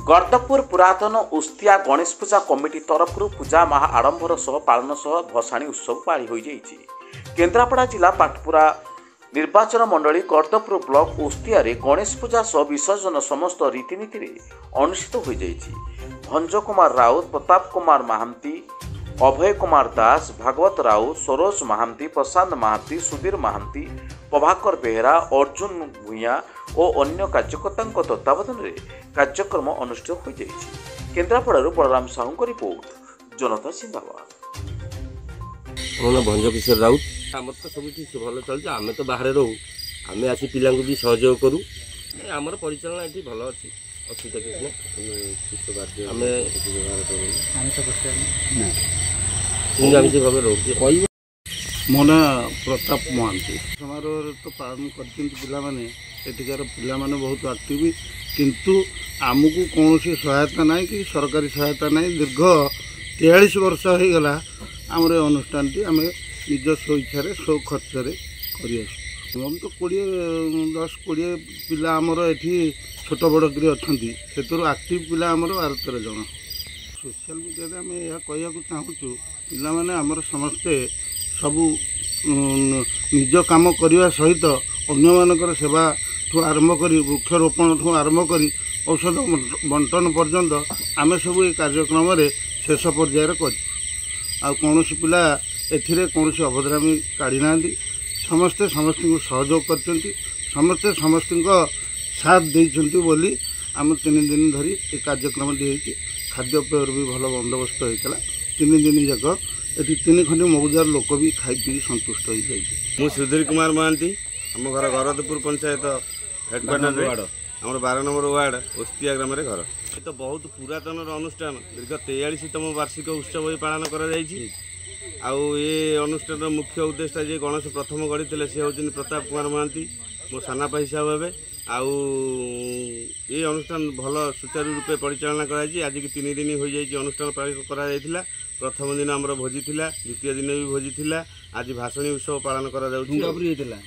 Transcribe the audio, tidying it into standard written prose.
गर्दपुर पुरातन उस्तिया गणेश पूजा कमिटी तरफ पूजा महा आडंबर सह पालन सह भसाणी उत्सव पाली हो जाइछि। केन्द्रापड़ा जिला पाटपुरा निर्वाचन मंडली गर्दपुर ब्लॉक उस्तिया गणेश पूजा सह विसर्जन समस्त रीतिनीति अनुष्ठित हो जाइछि। भंज कुमार राउत, प्रताप कुमार महांती, अभय कुमार दास, भागवत राउत, सरोज महांती, प्रशांत महांती, सुधीर महांती, प्रभाकर बेहरा, अर्जुन भूया और अन्य कार्यकर्ता तत्वावधान में कार्यक्रम अनुष्ठित हो जाइछि। केन्द्रापड़ारू बलराम साहू रिपोर्ट, जनता जिंदाबाद। भंज किशोर राउत आम तो सब ठीक भल चलছে। आम तो बाहर रहू, आम आसी पिला भी सहयोग करूँ। आम परिचालना ये भल अच्छी असुविधा किसी आम व्यवहार भाव रोक। मो ना प्रताप महांती समारोह तो पालन कर पाने बहुत एक्टिव, किंतु आमको कौन सहायता ना कि सरकारी सहायता ना। दीर्घ 43 वर्ष हो गला आम अनुष्ठान टी आम निज स्वेच्छा स्व खर्च कर तो 10-20 पिला आमर ये छोट बड़ कर अच्छा से आक्टिव पिला आमर 12-13 जन। सोशल मीडिया आम यह कहूँ चाहूँ पिला माने आमर समस्ते सबू निज काम करने सहित अन्य मानकर सेवा ठू आरंभ कर वृक्षरोपण ठू आरंभ कर औषध बंटन पर्यंत आम सब ये कार्यक्रम शेष पर्यायर कर कौन पिला एथिरे कौन अवधरामी काढ़ी ना। समस्ते समस्त को सहयोग कर समस्ते समस्त साथ देइछंती बोली आम 3 दिन धरी ये कार्यक्रम खाद्यपेयर भी भल बंदोबस्त होता। 3 दिन जाक ये 3 खंडी मौजार लोक भी खाई पी संतुष्ट हो जाए। मु सुधीर कुमार महांती, आम घर गरदपुर पंचायत हेडक्वार्टर आम 12 नंबर वार्ड उस्तिया ग्राम घर। ये तो बहुत पुरातन अनुष्ठान, दीर्घ 43तम वार्षिक उत्सव ये पालन कर ये अनुष्ठान मुख्य उद्देश्य जे गणेश प्रथम गढ़ी सी हूँ प्रताप कुमार महांती, मो सानापा हिसाब हे। ये अनुष्ठान भल सुचारू रूपे परिचालना कर आज की 3 दिन हो जाए अनुष्ठान पालन कर। प्रथम दिन आमर भोजी थिला, द्वितीय दिन भी भोजी थिला, आज भाषणी उत्सव पालन करा।